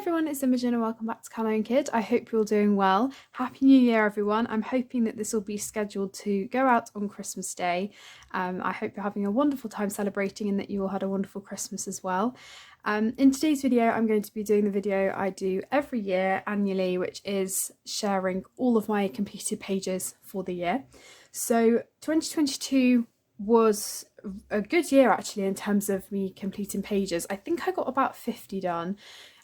everyone, it's Imogen and welcome back to Cowling Kid. I hope you're all doing well. Happy New Year everyone. I'm hoping that this will be scheduled to go out on Christmas Day. I hope you're having a wonderful time celebrating and that you all had a wonderful Christmas as well. In today's video I'm going to be doing the video I do every year annually, which is sharing all of my completed pages for the year. So 2022 was a good year actually in terms of me completing pages. I think I got about 50 done,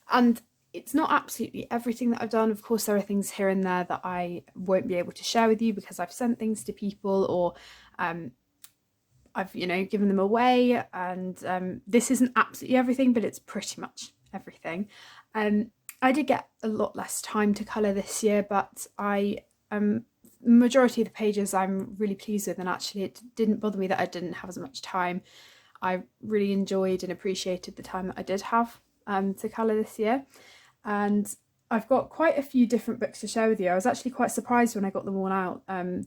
and it's not absolutely everything that I've done. Of course there are things here and there that I won't be able to share with you because I've sent things to people or I've given them away, and this isn't absolutely everything, but it's pretty much everything. I did get a lot less time to colour this year, but majority of the pages I'm really pleased with, and actually it didn't bother me that I didn't have as much time. I really enjoyed and appreciated the time that I did have to colour this year, and I've got quite a few different books to share with you. I was actually quite surprised when I got them all out,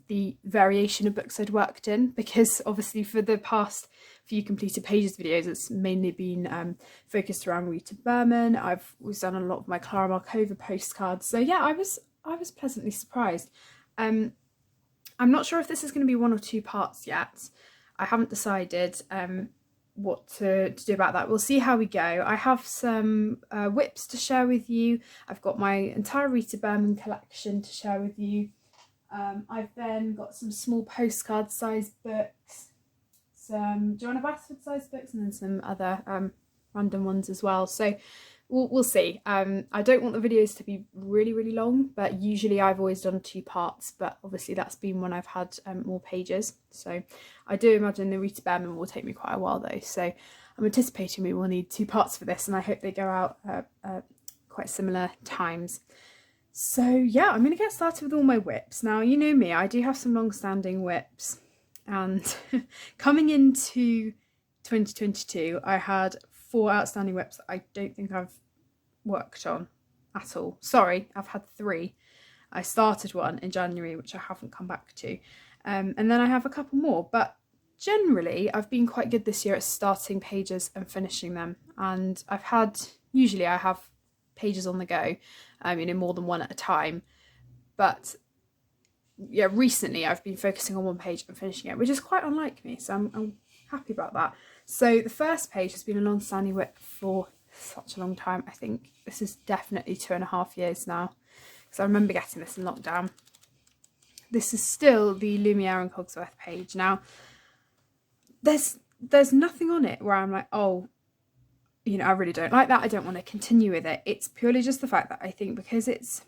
the variation of books I'd worked in, because obviously for the past few completed pages videos it's mainly been focused around Rita Berman. I've always done a lot of my Clara Markova postcards, so yeah, I was pleasantly surprised. I'm not sure if this is going to be one or two parts yet. I haven't decided what to do about that. We'll see how we go. I have some whips to share with you. I've got my entire Rita Berman collection to share with you. I've then got some small postcard size books, some Joanna Basford size books, and then some other random ones as well. So we'll see. I don't want the videos to be really long, but usually I've always done two parts, but obviously that's been when I've had more pages. So I do imagine the Rita Berman will take me quite a while though, so I'm anticipating we will need two parts for this, and I hope they go out quite similar times. So yeah, I'm going to get started with all my whips. Now, you know me, I do have some long-standing whips, and coming into 2022 I had 4 outstanding whips that I don't think I've worked on at all. Sorry, I've had 3. I started one in January which I haven't come back to, and then I have a couple more, but generally I've been quite good this year at starting pages and finishing them, and usually I have pages on the go, more than one at a time, but yeah, recently I've been focusing on one page and finishing it, which is quite unlike me, so I'm happy about that. So the first page has been a long-standing whip for such a long time. I think this is definitely 2.5 years now, because I remember getting this in lockdown. This is still the Lumiere and Cogsworth page. Now, there's nothing on it where I'm like, oh, I really don't like that, I don't want to continue with it. It's purely just the fact that I think because it's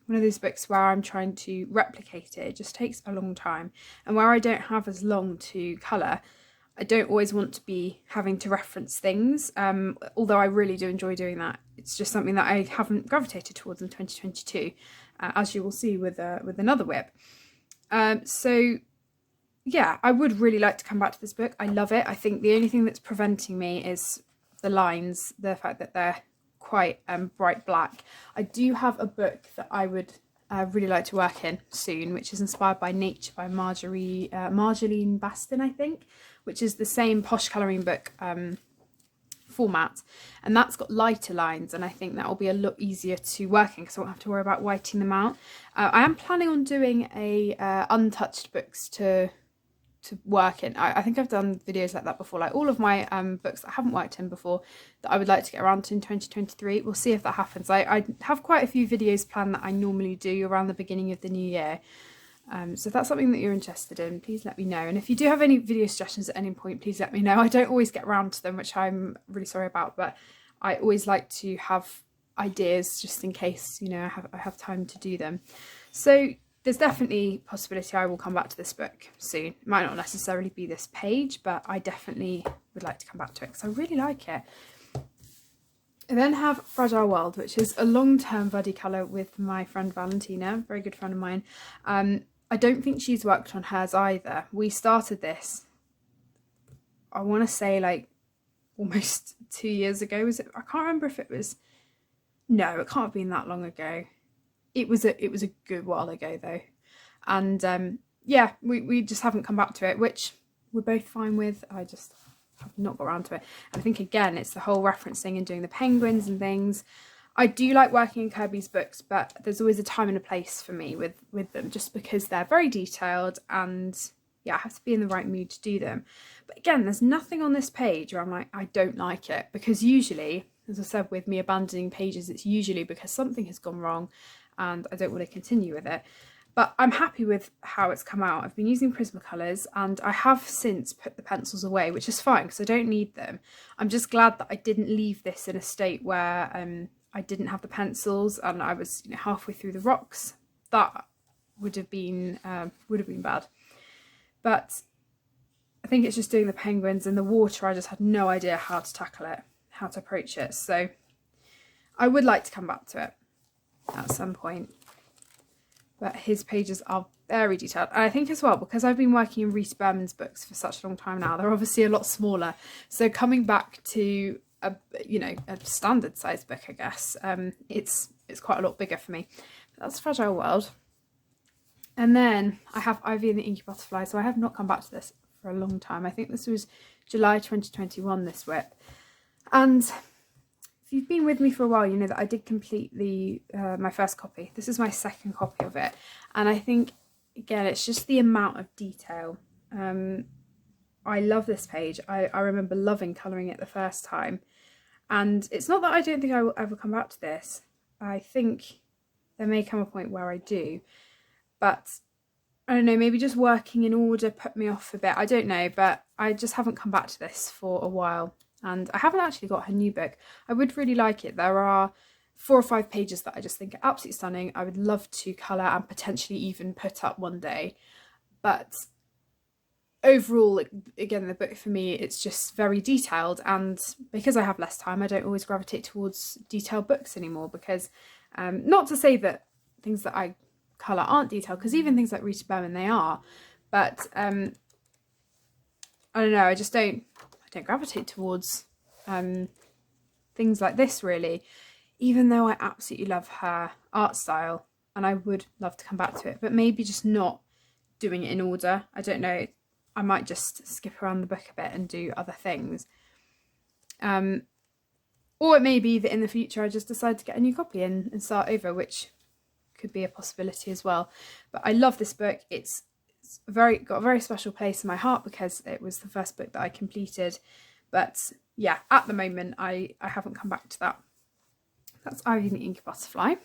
one of those books where I'm trying to replicate it, it just takes a long time, and where I don't have as long to colour, I don't always want to be having to reference things, although I really do enjoy doing that. It's just something that I haven't gravitated towards in 2022, as you will see with another whip. So yeah, I would really like to come back to this book. I love it. I think the only thing that's preventing me is the lines, the fact that they're quite bright black. I do have a book that I would really like to work in soon, which is Inspired by Nature by Marjolaine Baston, I think, which is the same posh colouring book format, and that's got lighter lines, and I think that will be a lot easier to work in because I won't have to worry about whiting them out. I am planning on doing a untouched books to work in. I think I've done videos like that before, like all of my books that I haven't worked in before that I would like to get around to in 2023. We'll see if that happens. I have quite a few videos planned that I normally do around the beginning of the new year. So if that's something that you're interested in, please let me know. And if you do have any video suggestions at any point, please let me know. I don't always get around to them, which I'm really sorry about, but I always like to have ideas just in case, I have time to do them. So there's definitely a possibility I will come back to this book soon. It might not necessarily be this page, but I definitely would like to come back to it because I really like it. I then have Fragile World, which is a long-term buddy colour with my friend Valentina, a very good friend of mine. I don't think she's worked on hers either. We started this, I want to say like almost 2 years ago. Was it? I can't remember if it was. No, it can't have been that long ago. It was a good while ago though, and yeah, we just haven't come back to it, which we're both fine with. I just have not got around to it. And I think again it's the whole referencing and doing the penguins and things. I do like working in Kirby's books, but there's always a time and a place for me with them, just because they're very detailed and yeah, I have to be in the right mood to do them. But again, there's nothing on this page where I'm like, I don't like it, because usually, as I said, with me abandoning pages, it's usually because something has gone wrong and I don't want to continue with it. But I'm happy with how it's come out. I've been using Prismacolors and I have since put the pencils away, which is fine because I don't need them. I'm just glad that I didn't leave this in a state where I didn't have the pencils and I was, you know, halfway through the rocks. That would have been bad. But I think it's just doing the penguins and the water. I just had no idea how to tackle it, how to approach it. So I would like to come back to it at some point. But his pages are very detailed. And I think as well, because I've been working in Rita Berman's books for such a long time now, they're obviously a lot smaller. So coming back to a standard size book, I guess, it's quite a lot bigger for me. But that's Fragile World. And then I have Ivy and the Inky Butterfly. So I have not come back to this for a long time. I think this was July 2021, this whip. And if you've been with me for a while, you know that I did complete my first copy. This is my second copy of it. And I think, again, it's just the amount of detail. I love this page. I remember loving colouring it the first time. And it's not that I don't think I will ever come back to this. I think there may come a point where I do. But I don't know, maybe just working in order put me off a bit. I don't know, but I just haven't come back to this for a while. And I haven't actually got her new book. I would really like it. There are 4 or 5 pages that I just think are absolutely stunning. I would love to colour and potentially even put up one day. But overall, again, the book for me, it's just very detailed. And because I have less time, I don't always gravitate towards detailed books anymore. Because not to say that things that I colour aren't detailed, because even things like Rita Berman, they are. But I don't know, I don't gravitate towards things like this, really, even though I absolutely love her art style and I would love to come back to it, but maybe just not doing it in order. I don't know, I might just skip around the book a bit and do other things. Or it may be that in the future I just decide to get a new copy and start over, which could be a possibility as well. But I love this book. It's got a very special place in my heart because it was the first book that I completed. But yeah, at the moment I haven't come back to that. That's Ivy and the Inky Butterfly.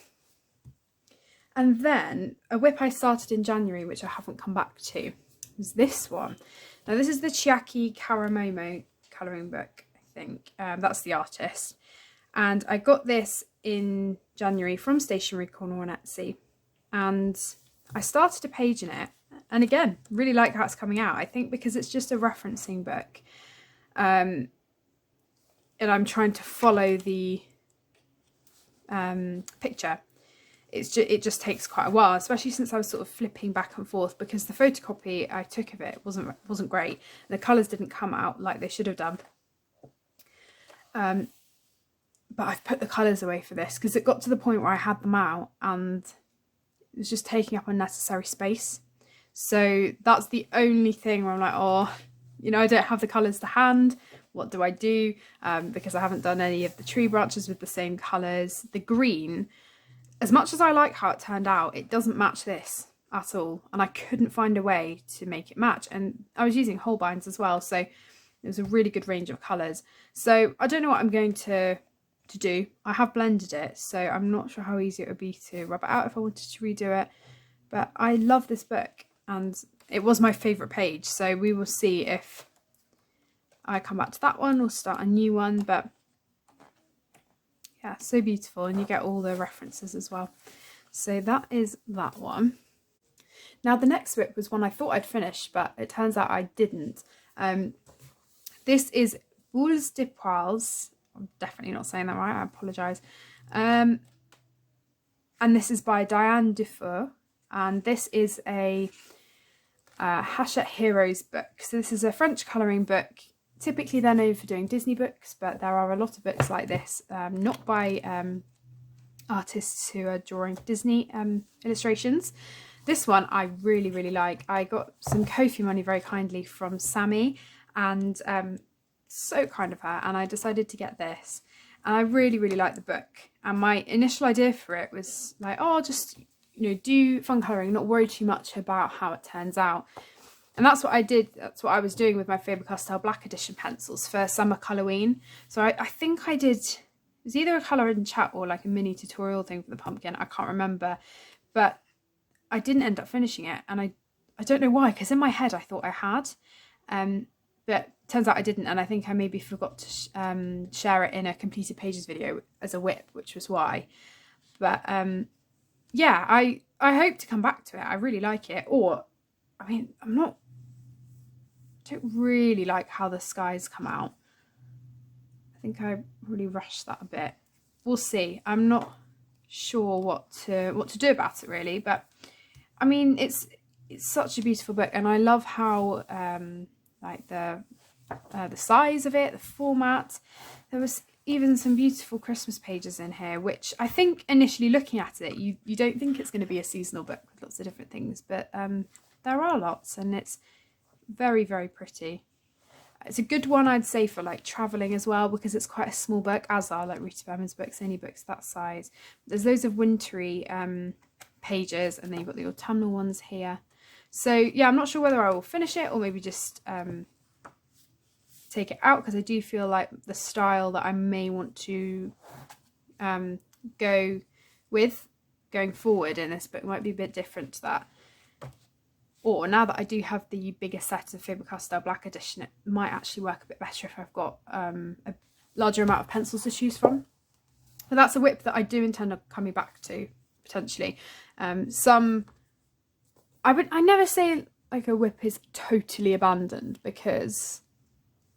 And then a whip I started in January, which I haven't come back to, was this one. Now this is the Chiaki Karamomo colouring book, I think. That's the artist. And I got this in January from Stationery Corner on Etsy. And I started a page in it. And again, really like how it's coming out. I think because it's just a referencing book. And I'm trying to follow the picture. It just takes quite a while, especially since I was sort of flipping back and forth, because the photocopy I took of it wasn't great. The colours didn't come out like they should have done. But I've put the colours away for this because it got to the point where I had them out and it was just taking up unnecessary space. So that's the only thing where I'm like, oh, you know, I don't have the colours to hand. What do I do? Because I haven't done any of the tree branches with the same colours. The green, as much as I like how it turned out, it doesn't match this at all. And I couldn't find a way to make it match. And I was using Holbeins as well. So it was a really good range of colours. So I don't know what I'm going to do. I have blended it, so I'm not sure how easy it would be to rub it out if I wanted to redo it. But I love this book and it was my favourite page. So we will see if I come back to that one or start a new one. But yeah, so beautiful, and you get all the references as well. So that is that one. Now the next whip was one I thought I'd finished, but it turns out I didn't. This is Boules de Poils. I'm definitely not saying that right, I apologise. And this is by Diane Dufour, and this is a Hachette Heroes book. So this is a French colouring book. Typically they're known for doing Disney books, but there are a lot of books like this, not by artists who are drawing Disney illustrations. This one I really, really like. I got some Ko-fi money very kindly from Sammy, and so kind of her, and I decided to get this. and I really, really like the book. And my initial idea for it was like, oh, just, you know, do fun colouring, not worry too much about how it turns out. And that's what I did. That's what I was doing with my Faber-Castell Black Edition pencils for summer Halloween. So I think I did, it was either a colour and chat or like a mini tutorial thing for the pumpkin. I can't remember. But I didn't end up finishing it. And I don't know why, because in my head I thought I had. But turns out I didn't. And I think I maybe forgot to share it in a completed pages video as a whip, which was why. But yeah, I hope to come back to it. I really like it. Or, I mean, I don't really like how the skies come out. I think I really rushed that a bit. We'll see. I'm not sure what to do about it really, but I mean, it's such a beautiful book, and I love how like the size of it, the format. There was even some beautiful Christmas pages in here, which I think initially looking at it, you don't think it's going to be a seasonal book with lots of different things, but there are lots, and it's very, very pretty. It's a good one, I'd say, for like travelling as well, because it's quite a small book, as are like Rita Berman's books, any books that size. There's loads of wintry pages, and then you've got the autumnal ones here. So yeah, I'm not sure whether I will finish it or maybe just take it out, because I do feel like the style that I may want to go with going forward in this book might be a bit different to that. Or now that I do have the bigger set of Faber-Castell Black Edition, it might actually work a bit better if I've got a larger amount of pencils to choose from. But that's a whip that I do intend on coming back to, potentially. I never say like a whip is totally abandoned, because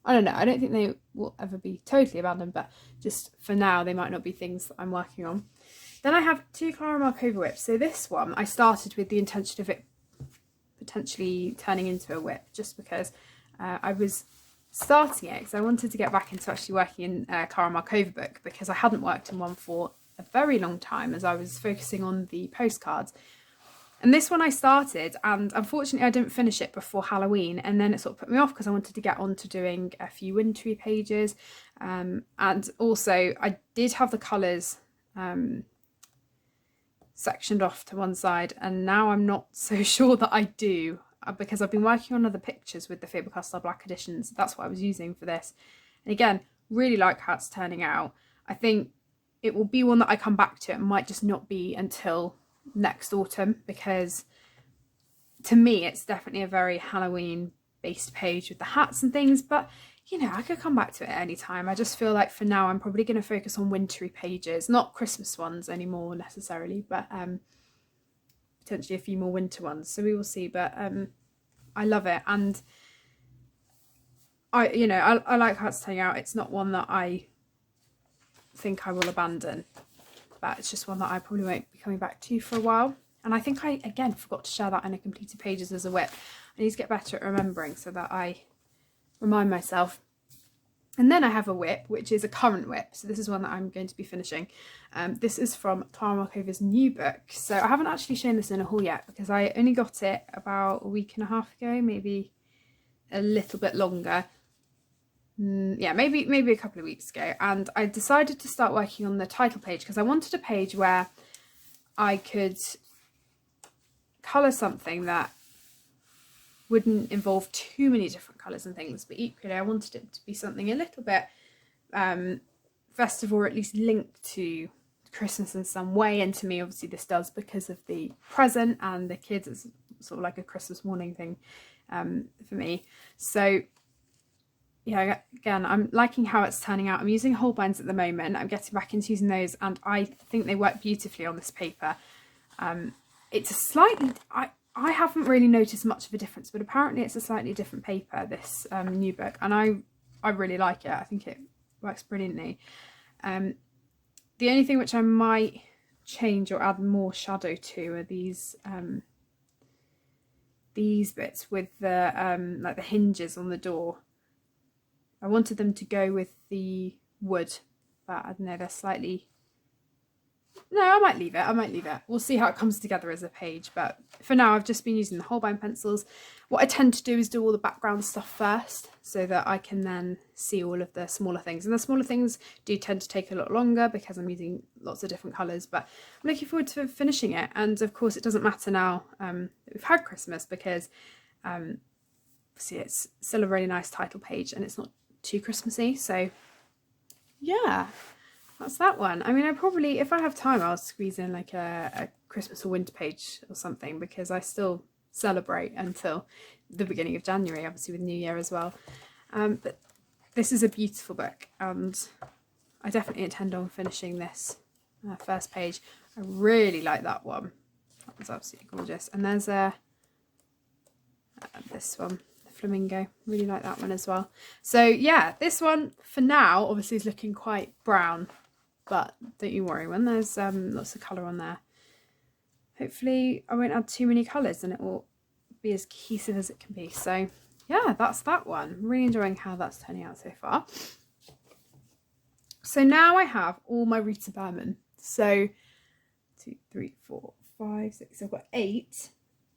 I don't know, I don't think they will ever be totally abandoned, but just for now they might not be things that I'm working on. Then I have 2 Clara Markova whips. So this one I started with the intention of it potentially turning into a whip, just because I was starting it because I wanted to get back into actually working in a Clara Markova book, because I hadn't worked in one for a very long time as I was focusing on the postcards. And this one I started, and unfortunately I didn't finish it before Halloween, and then it sort of put me off because I wanted to get on to doing a few wintry pages, and also I did have the colours sectioned off to one side, and now I'm not so sure that I do, because I've been working on other pictures with the Faber-Castell Black Editions. That's what I was using for this, and again, really like how it's turning out. I think it will be one that I come back to. It might just not be until next autumn, because to me it's definitely a very Halloween based page with the hats and things, but you know, I could come back to it at any time. I just feel like for now I'm probably going to focus on wintry pages, not Christmas ones anymore necessarily, but potentially a few more winter ones, so we will see. But I love it, and I like how it's turning out. It's not one that I think I will abandon, but it's just one that I probably won't be coming back to for a while. And I think I again forgot to share that in a completed pages as a whip. I need to get better at remembering so that I remind myself. And then I have a whip, which is a current whip, so this is one that I'm going to be finishing. This is from Clara Markova's new book, so I haven't actually shown this in a haul yet because I only got it about a week and a half ago, maybe a little bit longer. Yeah, maybe a couple of weeks ago, and I decided to start working on the title page because I wanted a page where I could colour something that wouldn't involve too many different colours and things, but equally I wanted it to be something a little bit festive, or at least linked to Christmas in some way. And to me, obviously this does, because of the present and the kids. It's sort of like a Christmas morning thing for me. So yeah, again, I'm liking how it's turning out. I'm using Holbein's at the moment. I'm getting back into using those, and I think they work beautifully on this paper. It's a slightly, I haven't really noticed much of a difference, but apparently it's a slightly different paper, this new book, and I really like it. I think it works brilliantly. The only thing which I might change or add more shadow to are these bits with the like the hinges on the door. I wanted them to go with the wood, but I don't know, they're slightly No, I might leave it. We'll see how it comes together as a page, but for now I've just been using the Holbein pencils. What I tend to do is do all the background stuff first so that I can then see all of the smaller things. And the smaller things do tend to take a lot longer because I'm using lots of different colours, but I'm looking forward to finishing it. And of course it doesn't matter now that we've had Christmas because see, it's still a really nice title page and it's not too Christmassy. So yeah, that's that one. I mean, I probably, if I have time, I'll squeeze in like a Christmas or winter page or something because I still celebrate until the beginning of January, obviously with New Year as well. But this is a beautiful book and I definitely intend on finishing this first page. I really like that one. That was absolutely gorgeous. And there's this one, the flamingo. Really like that one as well. So yeah, this one for now obviously is looking quite brown. But don't you worry, when there's lots of colour on there, hopefully I won't add too many colours and it will be as cohesive as it can be. So yeah, that's that one. I'm really enjoying how that's turning out so far. So now I have all my Rita Berman. So 2, 3, 4, 5, 6, I've got 8.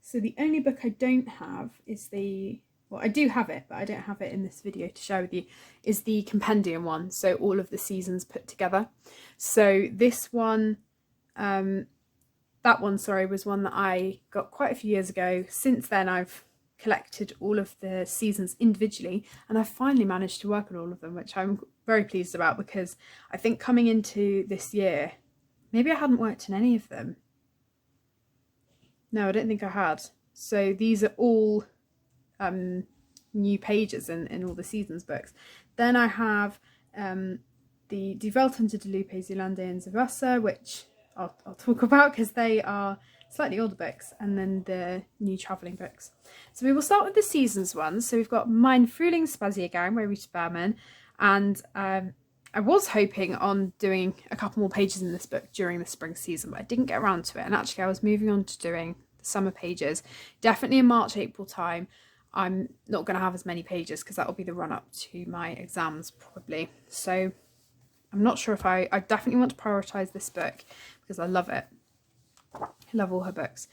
So the only book I don't have is the, well, I do have it, but I don't have it in this video to share with you, is the compendium one. So all of the seasons put together. So this one, that one, sorry, was one that I got quite a few years ago. Since then, I've collected all of the seasons individually, and I've finally managed to work on all of them, which I'm very pleased about because I think coming into this year, maybe I hadn't worked in any of them. No, I don't think I had. So these are all new pages in all the seasons books. Then I have the Die Welt unter der Lupe Zeelandais and Zawasser, which I'll talk about because they are slightly older books, and then the new travelling books. So we will start with the seasons ones. So we've got Mein Frühlingsspaziergang by Rita Berman, and I was hoping on doing a couple more pages in this book during the spring season, but I didn't get around to it. And actually I was moving on to doing the summer pages. Definitely in March, April time. I'm not going to have as many pages because that will be the run up to my exams probably. So I'm not sure if I definitely want to prioritise this book because I love it. I love all her books.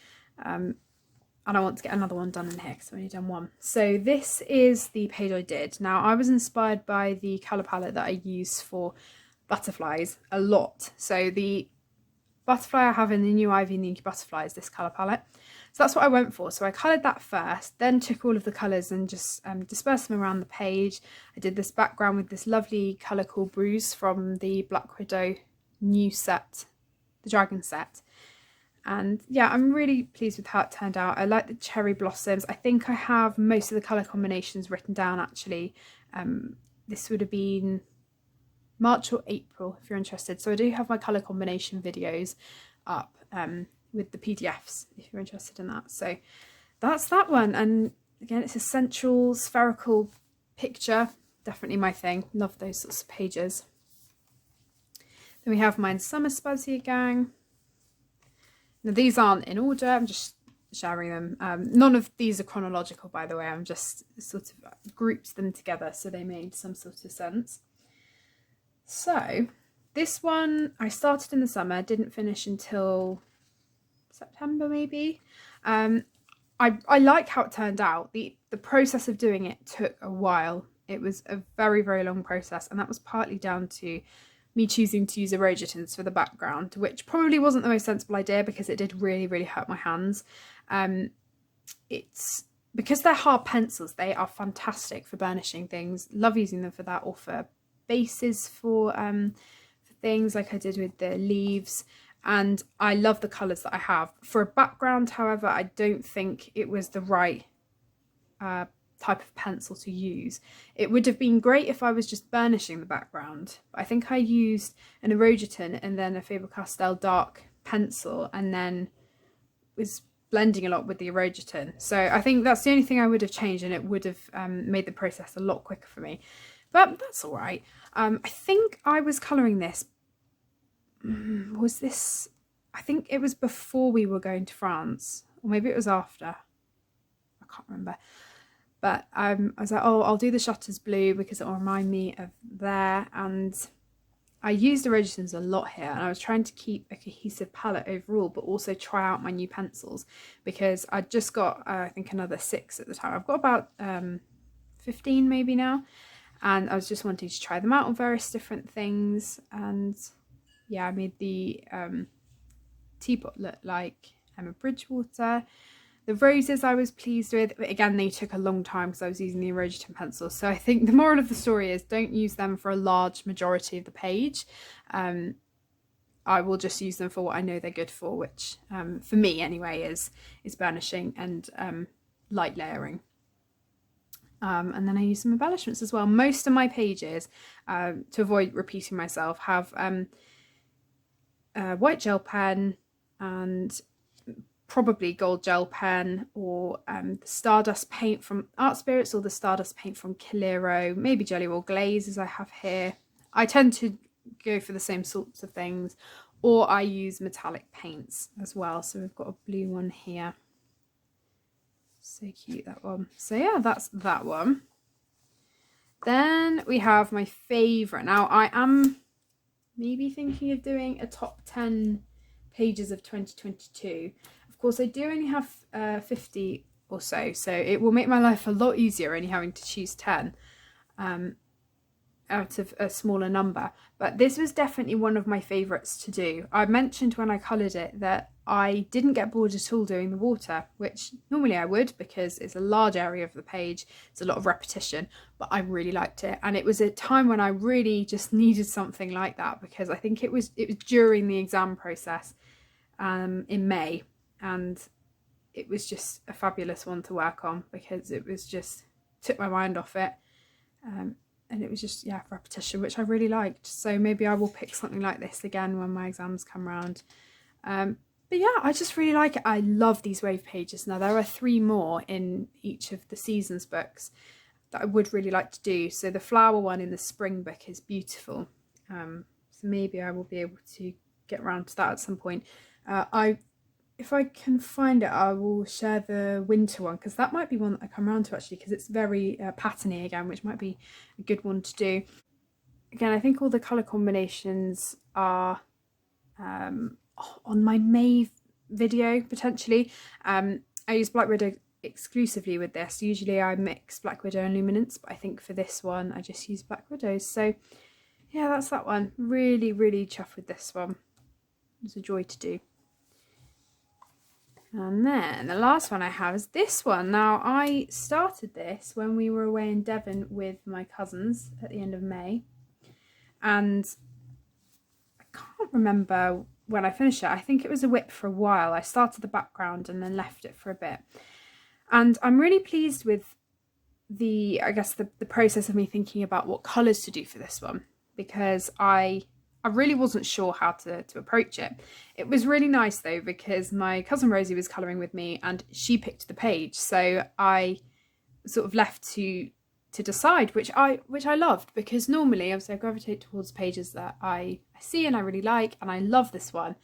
And I want to get another one done in here because I've only done one. So this is the page I did. Now I was inspired by the colour palette that I use for butterflies a lot. So the butterfly I have in the New Ivy and the Inky Butterfly is this colour palette. So that's what I went for. So I coloured that first, then took all of the colours and just dispersed them around the page. I did this background with this lovely colour called Bruise from the Black Widow new set, the Dragon set. And yeah, I'm really pleased with how it turned out. I like the cherry blossoms. I think I have most of the colour combinations written down actually. This would have been March or April if you're interested. So I do have my colour combination videos up with the PDFs if you're interested in that. So that's that one. And again, it's a central spherical picture. Definitely my thing. Love those sorts of pages. Then we have Mein Sommerspaziergang. Now these aren't in order, I'm just sharing them. None of these are chronological, by the way. I'm just sort of grouped them together so they made some sort of sense. So this one I started in the summer, didn't finish until September maybe. I like how it turned out. The process of doing it took a while. It was a very, very long process, and that was partly down to me choosing to use Erogitins for the background, which probably wasn't the most sensible idea because it did really, really hurt my hands. It's because they're hard pencils, they are fantastic for burnishing things. Love using them for that, or for bases for things like I did with the leaves. And I love the colours that I have. For a background, however, I don't think it was the right type of pencil to use. It would have been great if I was just burnishing the background. But I think I used an Erogitin and then a Faber-Castell dark pencil, and then was blending a lot with the Erogitin. So I think that's the only thing I would have changed, and it would have made the process a lot quicker for me. But that's all right. I think I was colouring this. Was this? I think it was before we were going to France, or maybe it was after. I can't remember. But I was like, oh, I'll do the shutters blue because it will remind me of there. And I used the Rogers a lot here, and I was trying to keep a cohesive palette overall, but also try out my new pencils, because I just got I think another 6 at the time. I've got about 15 maybe now, and I was just wanting to try them out on various different things. And yeah, I made the teapot look like Emma Bridgewater. The roses I was pleased with, but again they took a long time because I was using the Erosion pencils. So I think the moral of the story is don't use them for a large majority of the page. I will just use them for what I know they're good for, which for me anyway is burnishing and light layering. And then I use some embellishments as well. Most of my pages, to avoid repeating myself, have white gel pen and probably gold gel pen, or the Stardust paint from Art Spirits, or the Stardust paint from Kiliro, maybe Jelly Roll Glaze as I have here. I tend to go for the same sorts of things, or I use metallic paints as well. So we've got a blue one here. So cute, that one. So yeah, that's that one. Then we have my favourite. Now I am maybe thinking of doing a top 10 pages of 2022. Of course, I do only have 50 or so it will make my life a lot easier only having to choose 10 out of a smaller number. But this was definitely one of my favourites to do. I mentioned when I coloured it that I didn't get bored at all doing the water, which normally I would because it's a large area of the page, it's a lot of repetition, but I really liked it. And it was a time when I really just needed something like that, because I think it was during the exam process in May, and it was just a fabulous one to work on because it was just took my mind off it, and it was just, yeah, repetition, which I really liked. So maybe I will pick something like this again when my exams come around. But yeah, I just really like it. I love these wave pages. Now there are 3 more in each of the seasons books that I would really like to do. So the flower one in the spring book is beautiful, so maybe I will be able to get around to that at some point. If I can find it, I will share the winter one, because that might be one that I come around to actually, because it's very patterny again, which might be a good one to do. Again, I think all the colour combinations are on my May video potentially. I use Black Widow exclusively with this. Usually I mix Black Widow and Luminance, but I think for this one I just use Black Widows. So yeah, that's that one. Really, really chuffed with this one. It was a joy to do. And then the last one I have is this one. Now I started this when we were away in Devon with my cousins at the end of May, and I can't remember when I finished it. I think it was a whip for a while. I started the background and then left it for a bit, and I'm really pleased with the process of me thinking about what colours to do for this one, because I really wasn't sure how to approach it. It was really nice though, because my cousin Rosie was colouring with me and she picked the page, so I sort of left to decide, which I loved, because normally obviously I gravitate towards pages that I see and I really like, and I love this one,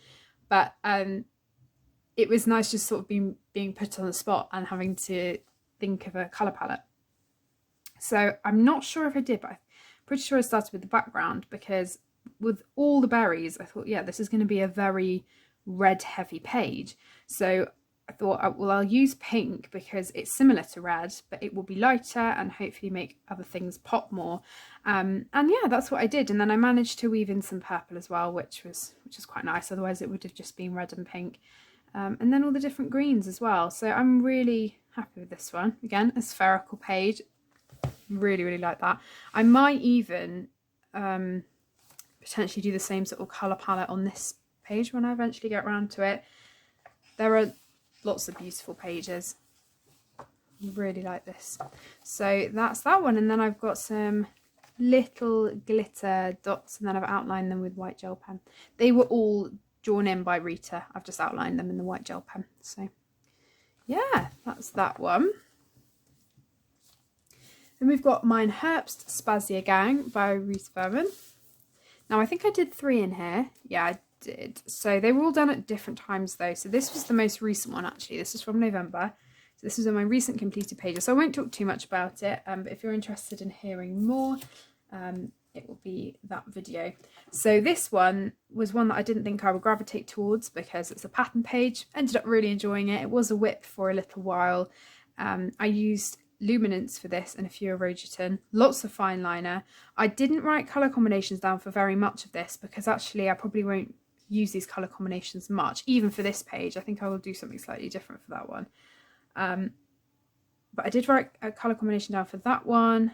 but it was nice just sort of being put on the spot and having to think of a colour palette. So I'm not sure if I did, but I'm pretty sure I started with the background, because with all the berries I thought, yeah, this is going to be a very red heavy page. So I thought, well, I'll use pink because it's similar to red, but it will be lighter and hopefully make other things pop more. And yeah, that's what I did. And then I managed to weave in some purple as well, which was quite nice. Otherwise it would have just been red and pink. And then all the different greens as well. So I'm really happy with this one. Again, a spherical page. Really, really like that. I might even potentially do the same sort of colour palette on this page when I eventually get around to it. There are lots of beautiful pages. Really like this. So that's that one. And then I've got some little glitter dots, and then I've outlined them with white gel pen. They were all drawn in by Rita. I've just outlined them in the white gel pen. So yeah, that's that one. Then we've got Mein Herbst Spazia Gang by Rita Berman. Now I think I did 3 in here. Yeah, I did. So they were all done at different times though. So this was the most recent one actually. This is from November. So this is on my recent completed pages. So I won't talk too much about it. But if you're interested in hearing more, it will be that video. So this one was one that I didn't think I would gravitate towards because it's a pattern page. Ended up really enjoying it. It was a whip for a little while. I used luminance for this and a few Erogeton, lots of fine liner. I didn't write colour combinations down for very much of this because actually I probably won't use these colour combinations much, even for this page. I think I will do something slightly different for that one. But I did write a colour combination down for that one,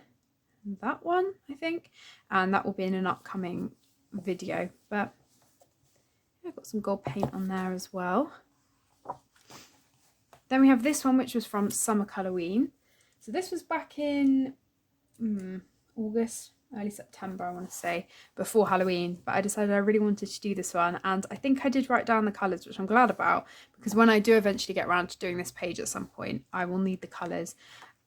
I think, and that will be in an upcoming video. But I've got some gold paint on there as well. Then we have this one, which was from Summer Halloween. So this was back in August, early September, I want to say, before Halloween. But I decided I really wanted to do this one. And I think I did write down the colours, which I'm glad about, because when I do eventually get around to doing this page at some point, I will need the colours.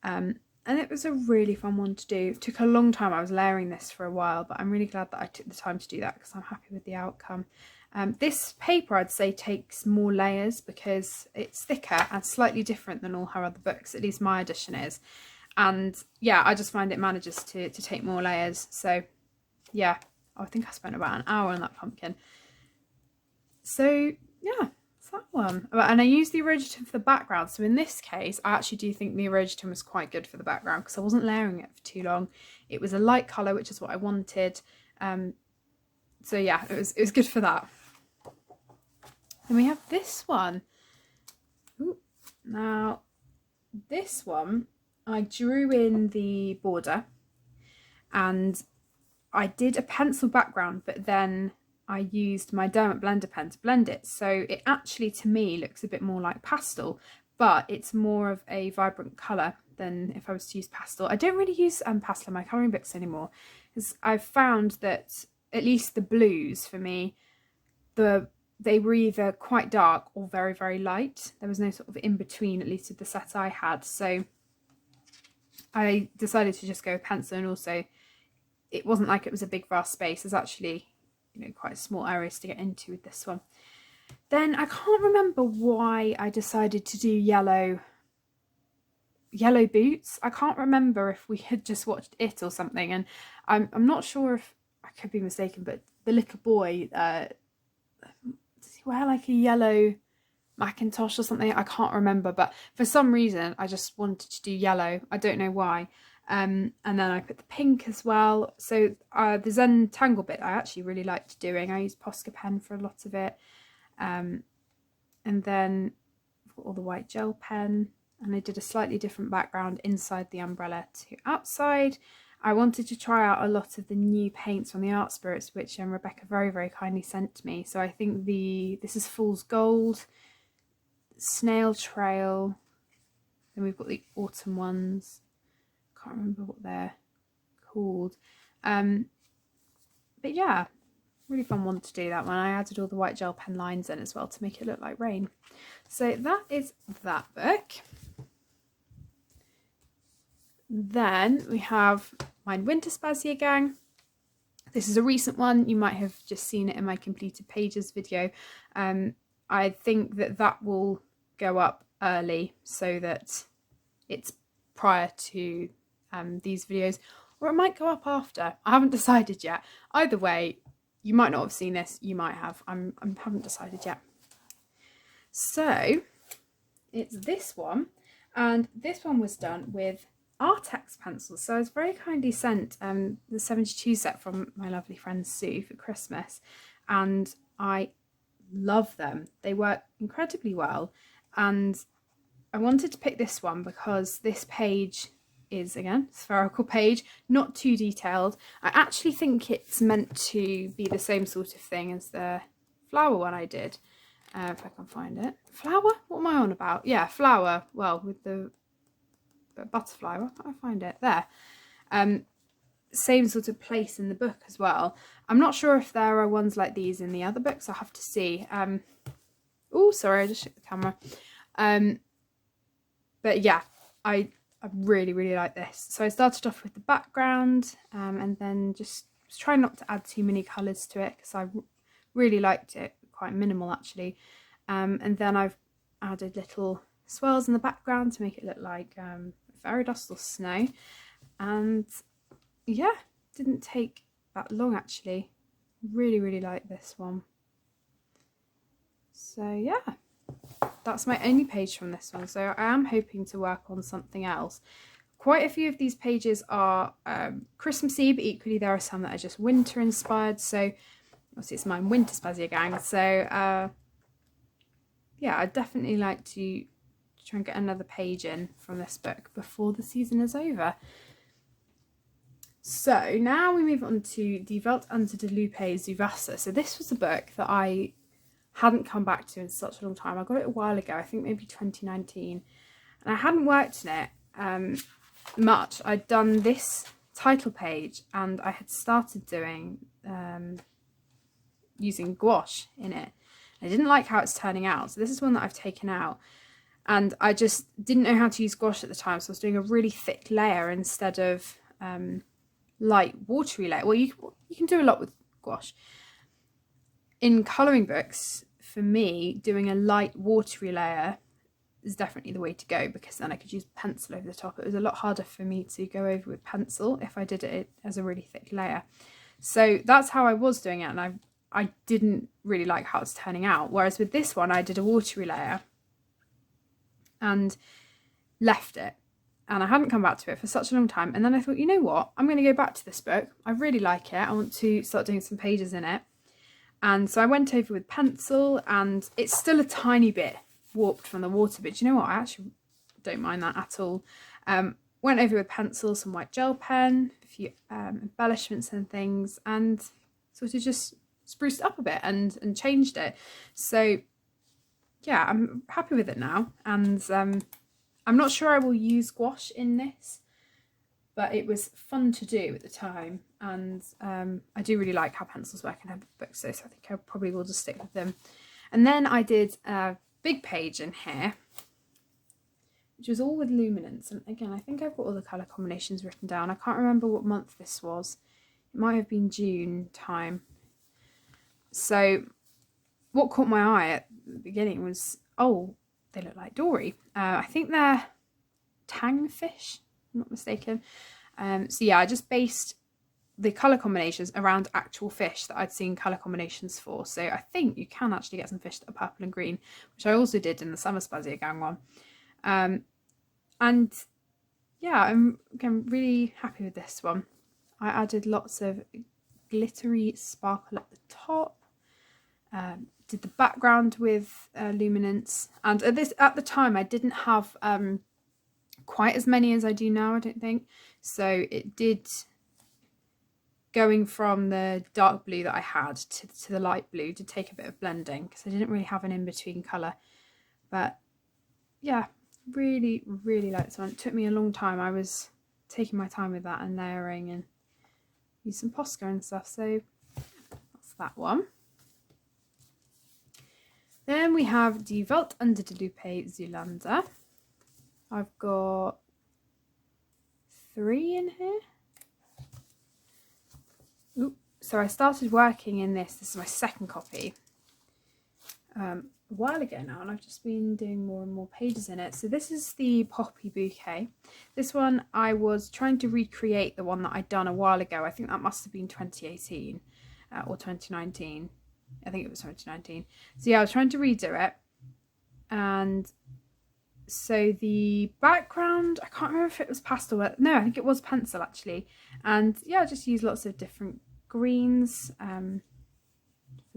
And it was a really fun one to do. It took a long time. I was layering this for a while, but I'm really glad that I took the time to do that because I'm happy with the outcome. This paper, I'd say, takes more layers because it's thicker and slightly different than all her other books, at least my edition is. And yeah, I just find it manages to take more layers. So yeah, I think I spent about an hour on that pumpkin. So yeah, it's that one. And I used the Erogeton for the background. So in this case, I actually do think the Erogeton was quite good for the background because I wasn't layering it for too long. It was a light colour, which is what I wanted. So yeah, it was good for that. Then we have this one. Ooh, now, this one, I drew in the border and I did a pencil background, but then I used my Derwent blender pen to blend it. So it actually, to me, looks a bit more like pastel, but it's more of a vibrant colour than if I was to use pastel. I don't really use pastel in my colouring books anymore because I've found that at least the blues for me, they were either quite dark or very, very light. There was no sort of in between, at least with the set I had. So I decided to just go with pencil, and also it wasn't like it was a big vast space. There's actually, you know, quite small areas to get into with this one. Then I can't remember why I decided to do yellow boots. I can't remember if we had just watched it or something, and I'm not sure if I could be mistaken, but the little boy, does he wear like a yellow Macintosh or something? I can't remember, but for some reason I just wanted to do yellow. I don't know why. And then I put the pink as well. So the Zen Tangle bit I actually really liked doing. I used Posca pen for a lot of it. And then I've got all the white gel pen, and I did a slightly different background inside the umbrella to outside. I wanted to try out a lot of the new paints from the Art Spirits, which Rebecca very, very kindly sent to me. So I think this is Fool's Gold, Snail Trail, then we've got the autumn ones. Can't remember what they're called. But yeah, really fun one to do that one. I added all the white gel pen lines in as well to make it look like rain. So that is that book. Then we have my Winter Spazia Gang. This is a recent one. You might have just seen it in my completed pages video. I think that will go up early so that it's prior to these videos, or it might go up after. I haven't decided yet. Either way, you might not have seen this, you might have. I haven't decided yet. So it's this one, and this one was done with Artex pencils. So I was very kindly sent the 72 set from my lovely friend Sue for Christmas, and I love them. They work incredibly well, and I wanted to pick this one because this page is, again, spherical page, not too detailed. I actually think it's meant to be the same sort of thing as the flower one I did. If I can find it. Flower? What am I on about? Yeah, flower. Well, with the butterfly. Where can't I find it? There. Same sort of place in the book as well. I'm not sure if there are ones like these in the other books. I'll have to see. Oh, sorry, I just shook the camera. But yeah, I really, really like this. So I started off with the background and then just try not to add too many colours to it because I really liked it. Quite minimal actually. And then I've added little swirls in the background to make it look like fairy dust or snow. And yeah, didn't take that long actually. Really like this one. So yeah, that's my only page from this one. So I am hoping to work on something else. Quite a few of these pages are Christmassy, but equally there are some that are just winter inspired. So obviously it's my winter Spazia gang. So yeah, I'd definitely like to try and get another page in from this book before the season is over. So now we move on to Die Welt unter der Lupe zu Wasser. So this was a book that I hadn't come back to in such a long time. I got it a while ago, I think maybe 2019, and I hadn't worked in it much. I'd done this title page and I had started doing using gouache in it. I didn't like how it's turning out, so this is one that I've taken out, and I just didn't know how to use gouache at the time, so I was doing a really thick layer instead of light watery layer. Well, you can do a lot with gouache. In colouring books, for me, doing a light watery layer is definitely the way to go, because then I could use pencil over the top. It was a lot harder for me to go over with pencil if I did it as a really thick layer. So that's how I was doing it, and I didn't really like how it's turning out. Whereas with this one, I did a watery layer and left it. And I hadn't come back to it for such a long time. And then I thought, you know what? I'm going to go back to this book. I really like it. I want to start doing some pages in it. And so I went over with pencil, and it's still a tiny bit warped from the water. But you know what? I actually don't mind that at all. Went over with pencil, some white gel pen, a few embellishments and things, and sort of just spruced it up a bit and changed it. So yeah, I'm happy with it now. And I'm not sure I will use gouache in this, but it was fun to do at the time, and I do really like how pencils work in her books, so I think I probably will just stick with them. And then I did a big page in here, which was all with luminance, and again I think I've got all the colour combinations written down. I can't remember what month this was. It might have been June time. So what caught my eye at the beginning was, oh, they look like dory. I think they're tang fish, I'm not mistaken. So yeah, I just based the colour combinations around actual fish that I'd seen colour combinations for. So I think you can actually get some fish that are purple and green, which I also did in the Summer Spazia Gang one. And yeah, I'm again really happy with this one. I added lots of glittery sparkle at the top. Did the background with luminance, and at the time I didn't have quite as many as I do now, I don't think. So it did, going from the dark blue that I had to the light blue, did take a bit of blending, because I didn't really have an in-between colour. But yeah, really like this one. It took me a long time. I was taking my time with that and layering and use some Posca and stuff. So that's that one. Then we have Die Welt unter der Lupe zu Wasser. I've got 3 in here. Ooh, so I started working in this. This is my second copy a while ago now, and I've just been doing more and more pages in it. So this is the Poppy Bouquet. This one I was trying to recreate the one that I'd done a while ago. I think that must have been 2018 or 2019. I think it was 2019. So yeah, I was trying to redo it, and so the background, I can't remember if it was pastel. No, I think it was pencil actually. And yeah, I just used lots of different greens for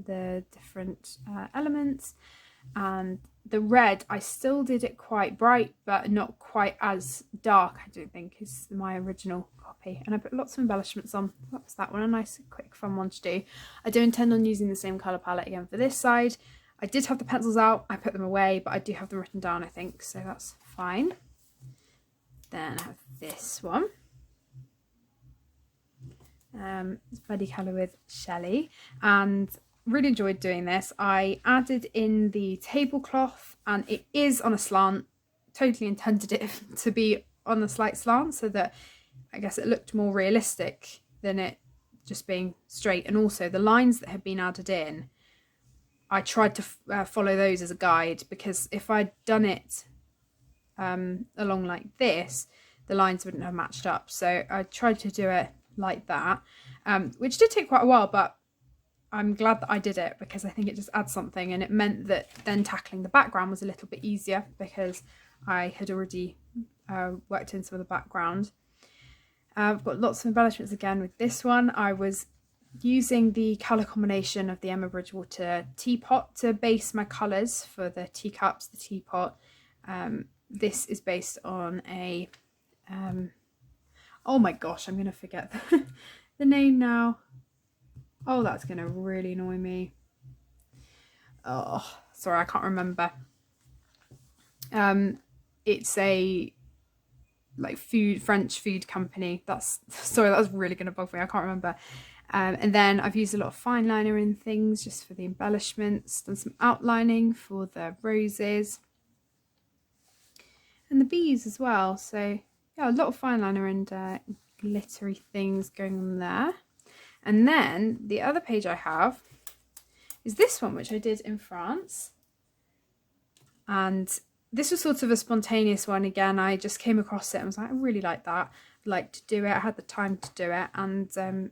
the different elements. And the red, I still did it quite bright, but not quite as dark, I don't think, as my original copy. And I put lots of embellishments on. That was that one, a nice quick fun one to do. I do intend on using the same colour palette again for this side. I did have the pencils out, I put them away, but I do have them written down, I think, so that's fine. Then I have this one. It's Buddy Colour with Shelley, and really enjoyed doing this. I added in the tablecloth, and it is on a slant. Totally intended it to be on a slight slant, so that I guess it looked more realistic than it just being straight. And also the lines that had been added in, I tried to follow those as a guide, because if I'd done it along like this, the lines wouldn't have matched up. So I tried to do it like that, which did take quite a while, but I'm glad that I did it because I think it just adds something, and it meant that then tackling the background was a little bit easier because I had already worked in some of the background. I've got lots of embellishments again with this one. I was using the colour combination of the Emma Bridgewater teapot to base my colours for the teacups, the teapot. This is based on a, oh my gosh, I'm going to forget the name now. Oh, that's going to really annoy me. Oh, sorry, I can't remember. It's a like French food company. That's really going to bug me. I can't remember. And then I've used a lot of fine liner and things just for the embellishments. Done some outlining for the roses and the bees as well. So yeah, a lot of fine liner and glittery things going on there. And then the other page I have is this one, which I did in France. And this was sort of a spontaneous one again. I just came across it and was like, I really like that. I'd like to do it. I had the time to do it. And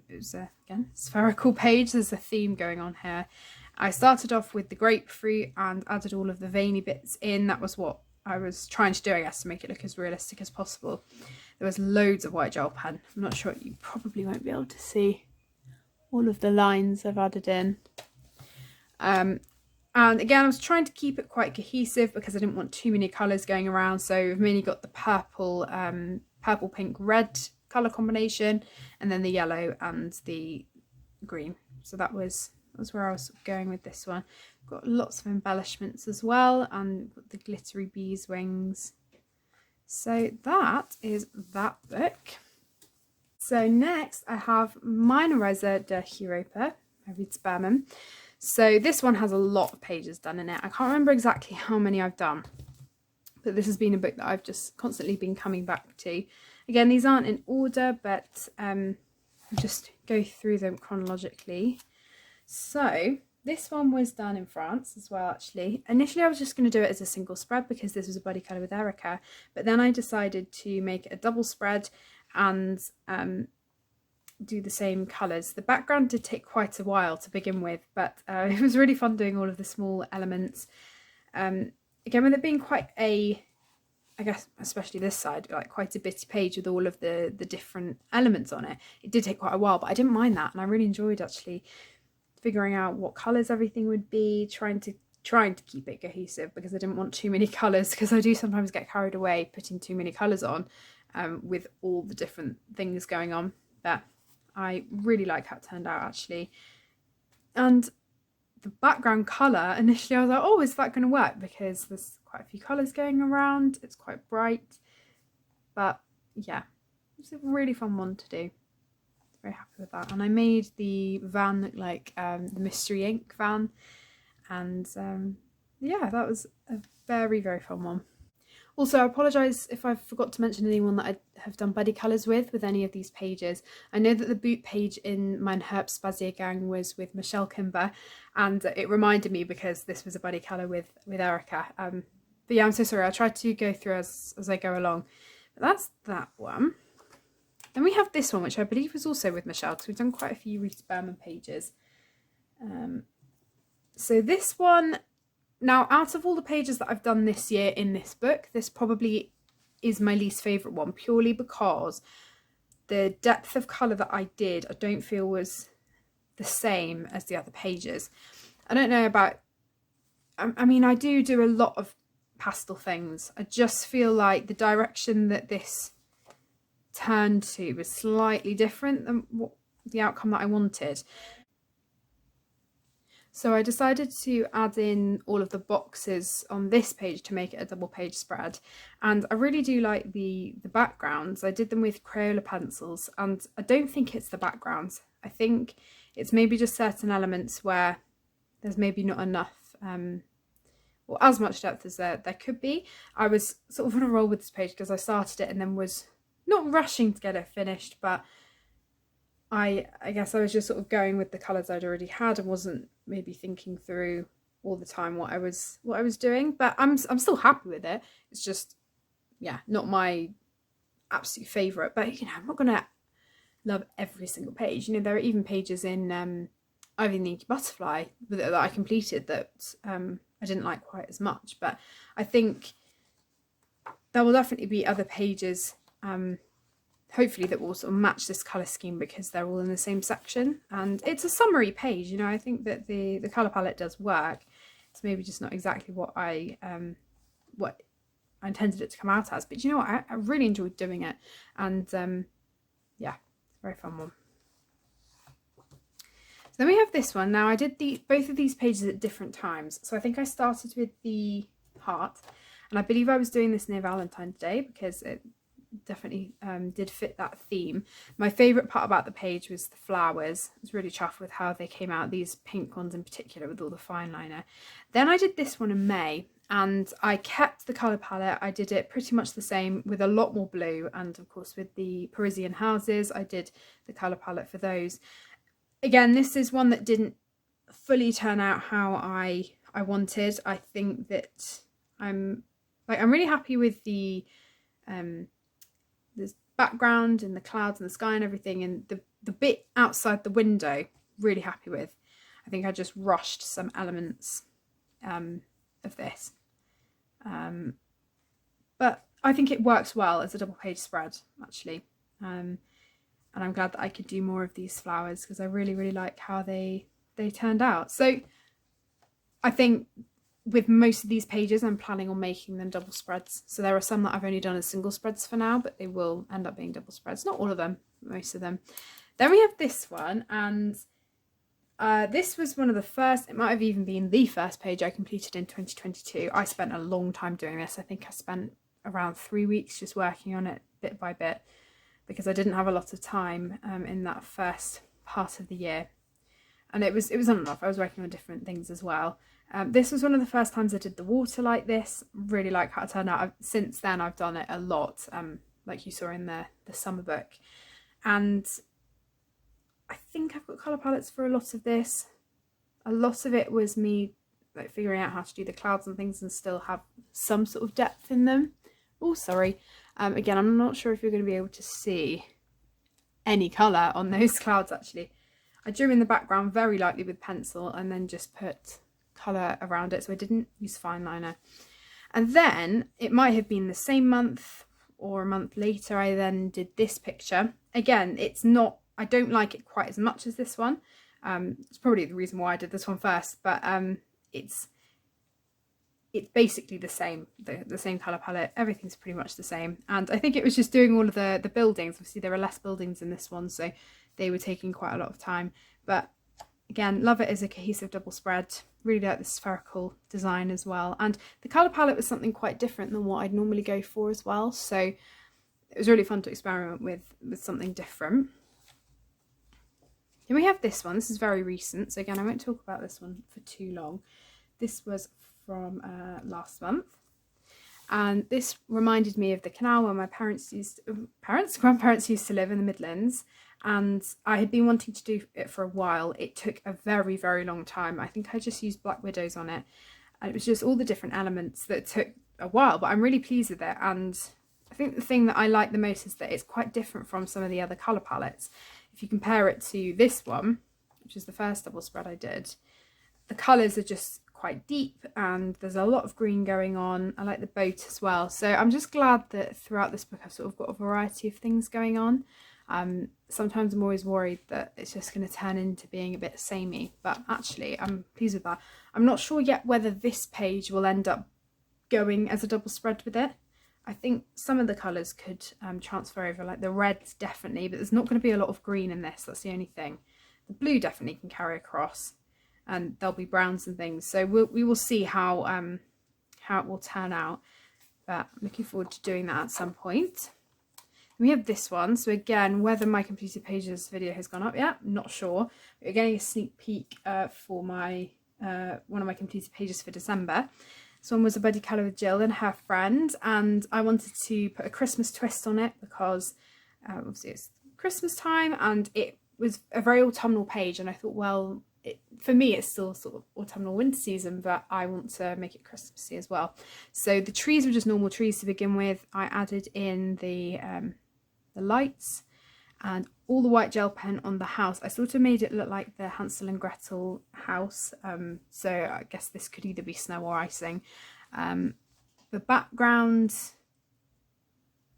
it was, again, spherical page. There's a theme going on here. I started off with the grapefruit and added all of the veiny bits in. That was what I was trying to do, I guess, to make it look as realistic as possible. There was loads of white gel pen. I'm not sure, you probably won't be able to see all of the lines I've added in. And again, I was trying to keep it quite cohesive because I didn't want too many colours going around. So we've mainly got the purple, purple, pink, red colour combination, and then the yellow and the green. So that was where I was going with this one. Got lots of embellishments as well, and the glittery bees wings. So that is that book. So next I have Meine Reise der Europa by Rita Berman. So this one has a lot of pages done in it. I can't remember exactly how many I've done, but this has been a book that I've just constantly been coming back to. Again, these aren't in order, but I'll just go through them chronologically. So this one was done in France as well, actually. Initially, I was just going to do it as a single spread because this was a buddy colour with Erica, but then I decided to make it a double spread and do the same colours. The background did take quite a while to begin with, but it was really fun doing all of the small elements. Again, with it being quite a, I guess, especially this side, like quite a bitty page with all of the different elements on it, it did take quite a while, but I didn't mind that, and I really enjoyed actually figuring out what colours everything would be, trying to keep it cohesive because I didn't want too many colours, because I do sometimes get carried away putting too many colours on with all the different things going on. But I really like how it turned out actually. And the background colour, initially I was like, oh, is that going to work? Because there's quite a few colours going around, it's quite bright. But yeah, it's a really fun one to do. Very happy with that. And I made the van look like the Mystery Inc van. And yeah, that was a very, very fun one. Also, I apologise if I forgot to mention anyone that I have done buddy colours with any of these pages. I know that the boot page in Mein Herbstbasiergang was with Michelle Kimber, and it reminded me because this was a buddy colour with Erica. But yeah, I'm so sorry. I'll try to go through as I go along. But that's that one. Then we have this one, which I believe was also with Michelle, because we've done quite a few Rita Berman pages. So this one, now out of all the pages that I've done this year in this book, this probably is my least favourite one, purely because the depth of colour that I did, I don't feel was the same as the other pages. I don't know about, I mean, I do a lot of pastel things. I just feel like the direction that this turned to was slightly different than what the outcome that I wanted. So I decided to add in all of the boxes on this page to make it a double page spread. And I really do like the backgrounds. I did them with Crayola pencils, and I don't think it's the backgrounds. I think it's maybe just certain elements where there's maybe not enough, or as much depth as there could be. I was sort of on a roll with this page because I started it and then was not rushing to get it finished, but I guess I was just sort of going with the colours I'd already had and wasn't maybe thinking through all the time what I was doing. But I'm still happy with it. It's just, yeah, not my absolute favourite. But you know, I'm not gonna love every single page. You know, there are even pages in Ivy and the Inky Butterfly that I completed that I didn't like quite as much, but I think there will definitely be other pages hopefully that will sort of match this colour scheme because they're all in the same section, and it's a summary page. You know, I think that the colour palette does work. It's maybe just not exactly what I intended it to come out as, but you know what, I really enjoyed doing it, and yeah, it's a very fun one. So then we have this one. Now I did both of these pages at different times, so I think I started with the heart, and I believe I was doing this near Valentine's Day because it definitely did fit that theme. My favourite part about the page was the flowers. I was really chuffed with how they came out, these pink ones in particular with all the fine liner. Then I did this one in May, and I kept the colour palette. I did it pretty much the same with a lot more blue, and of course with the Parisian houses I did the colour palette for those. Again, this is one that didn't fully turn out how I wanted. I think that I'm really happy with the background and the clouds and the sky and everything, and the bit outside the window, really happy with. I think I just rushed some elements of this, but I think it works well as a double page spread actually, and I'm glad that I could do more of these flowers because I really like how they turned out. So I think with most of these pages I'm planning on making them double spreads. So there are some that I've only done as single spreads for now, but they will end up being double spreads. Not all of them, most of them. Then we have this one, and this was one of the first, it might have even been the first page I completed in 2022. I spent a long time doing this. I think I spent around 3 weeks just working on it bit by bit because I didn't have a lot of time in that first part of the year. And it was on and off. I was working on different things as well. This was one of the first times I did the water like this. Really like how it turned out. Since then I've done it a lot, like you saw in the summer book. And I think I've got colour palettes for a lot of this. A lot of it was me like figuring out how to do the clouds and things and still have some sort of depth in them. Oh, sorry. Again, I'm not sure if you're going to be able to see any colour on those clouds actually. I drew in the background very lightly with pencil and then just put colour around it, so I didn't use fine liner. And then it might have been the same month or a month later I then did this picture. Again, it's not, I don't like it quite as much as this one. It's probably the reason why I did this one first, but it's basically the same, the same colour palette. Everything's pretty much the same, and I think it was just doing all of the buildings. Obviously there are less buildings in this one, so they were taking quite a lot of time, but again, love it as a cohesive double spread. Really like the spherical design as well, and the colour palette was something quite different than what I'd normally go for as well, so it was really fun to experiment with something different. Then we have this one. This is very recent, so again I won't talk about this one for too long. This was from last month, and this reminded me of the canal where my grandparents used to live in the Midlands, and I had been wanting to do it for a while. It took a very long time. I think I just used Black Widows on it, and it was just all the different elements that took a while, but I'm really pleased with it. And I think the thing that I like the most is that it's quite different from some of the other colour palettes. If you compare it to this one, which is the first double spread I did, the colours are just quite deep and there's a lot of green going on. I like the boat as well, so I'm just glad that throughout this book I've sort of got a variety of things going on. Sometimes I'm always worried that it's just going to turn into being a bit samey, but actually I'm pleased with that. I'm not sure yet whether this page will end up going as a double spread with it. I think some of the colours could transfer over, like the reds definitely, but there's not going to be a lot of green in this, that's the only thing. The blue definitely can carry across, and there'll be browns and things, so we will see how it will turn out, but I'm looking forward to doing that at some point. We have this one, so again, whether my completed pages video has gone up yet, I'm not sure. We're getting a sneak peek for my one of my completed pages for December. This one was a buddy colour with Jill and her friend, and I wanted to put a Christmas twist on it because obviously it's Christmas time, and it was a very autumnal page, and I thought, well, for me it's still sort of autumnal winter season, but I want to make it Christmassy as well. So the trees were just normal trees to begin with. I added in the lights, and all the white gel pen on the house. I sort of made it look like the Hansel and Gretel house, so I guess this could either be snow or icing. The background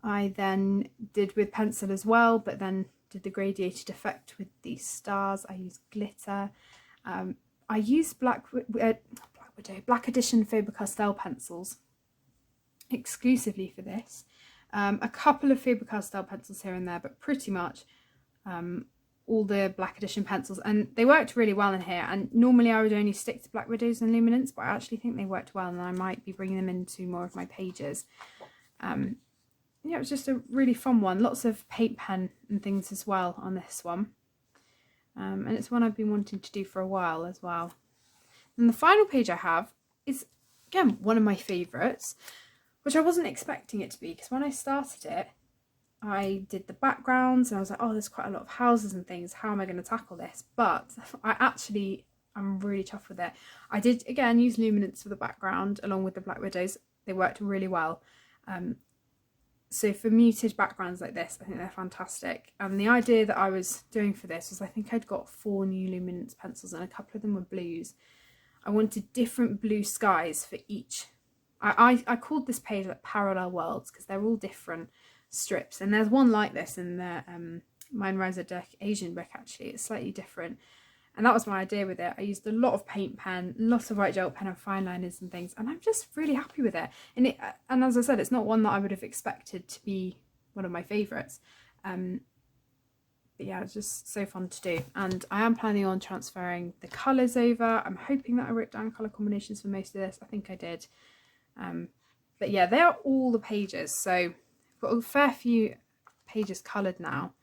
I then did with pencil as well, but then did the gradiated effect with these stars. I used glitter. I used Black Edition Faber-Castell pencils exclusively for this. A couple of Faber-Castell pencils here and there, but pretty much all the Black Edition pencils, and they worked really well in here. And normally I would only stick to Black Widows and Luminance, but I actually think they worked well, and I might be bringing them into more of my pages. Yeah, it was just a really fun one. Lots of paint pen and things as well on this one. And it's one I've been wanting to do for a while as well. And the final page I have is, again, one of my favourites, which I wasn't expecting it to be, because when I started it, I did the backgrounds and I was like, oh, there's quite a lot of houses and things. How am I going to tackle this? But I'm really chuffed with it. I did, again, use Luminance for the background along with the Black Widows. They worked really well. So for muted backgrounds like this, I think they're fantastic. And the idea that I was doing for this was, I think I'd got 4 new Luminance pencils and a couple of them were blues. I wanted different blue skies for each. I called this page like Parallel Worlds, because they're all different strips. And there's one like this in the Mein Reise durch Asian book, actually. It's slightly different. And that was my idea with it. I used a lot of paint pen, lots of white gel pen and fine liners and things, and I'm just really happy with it. And as I said, it's not one that I would have expected to be one of my favourites. But yeah, it's just so fun to do. And I am planning on transferring the colours over. I'm hoping that I wrote down colour combinations for most of this. I think I did. But yeah, they are all the pages. So I've got a fair few pages coloured now.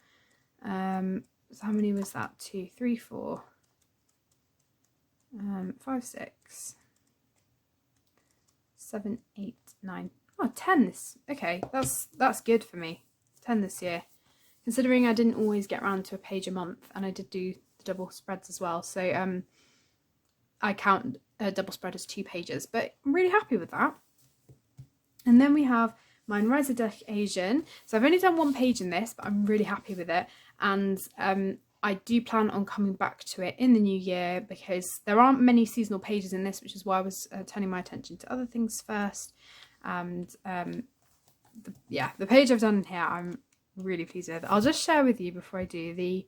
So how many was that? 2, 3, 4... 5, 6, 7, 8, 9. Oh, 10 this. Okay, that's good for me. 10 this year, considering I didn't always get around to a page a month, and I did do the double spreads as well. So I count a double spread as 2 pages, but I'm really happy with that. And then we have Mein Reise durch Asien. So I've only done 1 page in this, but I'm really happy with it. And I do plan on coming back to it in the new year, because there aren't many seasonal pages in this, which is why I was turning my attention to other things first. And the page I've done in here, I'm really pleased with. I'll just share with you before I do the.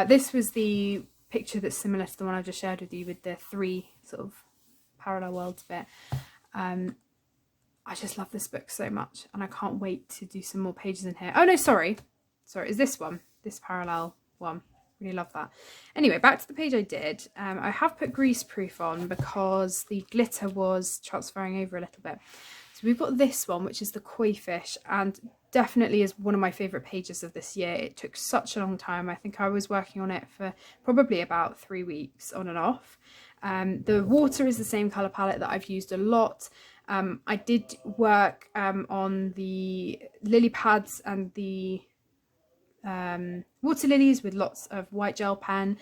This was the picture that's similar to the one I just shared with you, with the 3 sort of parallel worlds bit. I just love this book so much, and I can't wait to do some more pages in here. Oh no, sorry, is this one, this parallel one. Really love that. Anyway, back to the page I did. I have put greaseproof on because the glitter was transferring over a little bit. So we've got this one, which is the koi fish, and definitely is one of my favourite pages of this year. It took such a long time. I think I was working on it for probably about 3 weeks on and off. The water is the same colour palette that I've used a lot. I did work on the lily pads and the water lilies with lots of white gel pen,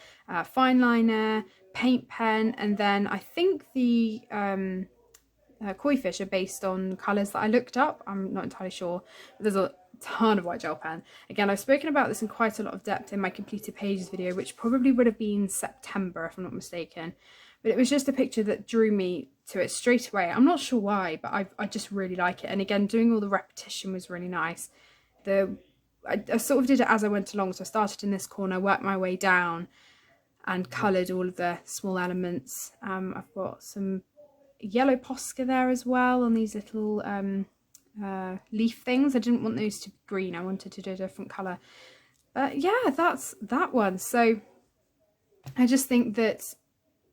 fine liner, paint pen, and then I think the koi fish are based on colours that I looked up. I'm not entirely sure, but there's a ton of white gel pen. Again, I've spoken about this in quite a lot of depth in my completed pages video, which probably would have been September if I'm not mistaken. But it was just a picture that drew me to it straight away. I'm not sure why, but I just really like it. And again, doing all the repetition was really nice. I sort of did it as I went along. So I started in this corner, worked my way down and coloured all of the small elements. I've got some yellow Posca there as well on these little leaf things. I didn't want those to be green. I wanted to do a different colour. But yeah, that's that one. So I just think that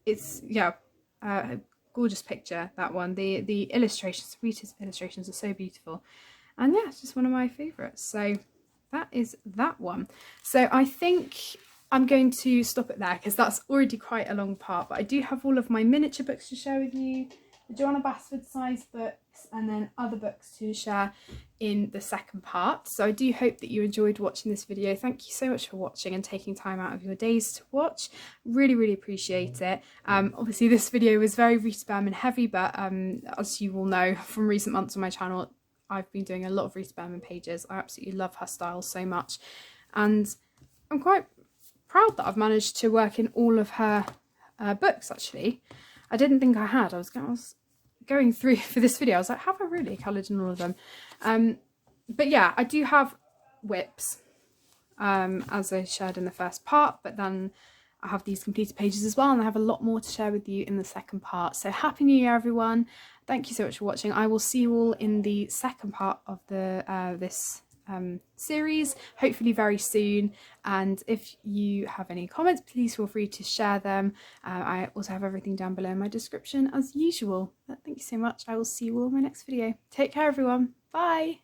it's, yeah, a gorgeous picture, that one. The illustrations, Rita's illustrations are so beautiful. And yeah, it's just one of my favourites. So that is that one. So I think I'm going to stop it there, because that's already quite a long part. But I do have all of my miniature books to share with you, the Joanna Basford size books, and then other books to share in the second part. So I do hope that you enjoyed watching this video. Thank you so much for watching and taking time out of your days to watch. Really, really appreciate it. Obviously this video was very Rita Berman heavy, but as you will know from recent months on my channel, I've been doing a lot of Rita Berman pages. I absolutely love her style so much. and I'm quite proud that I've managed to work in all of her books actually. I didn't think I had. I was going through for this video, I was like, have I really coloured in all of them? But yeah, I do have whips, as I shared in the first part, but then I have these completed pages as well, and I have a lot more to share with you in the second part. So Happy New Year, everyone. Thank you so much for watching. I will see you all in the second part of the this series, hopefully very soon. And if you have any comments, please feel free to share them. I also have everything down below in my description as usual. But thank you so much. I will see you all in my next video. Take care, everyone. Bye.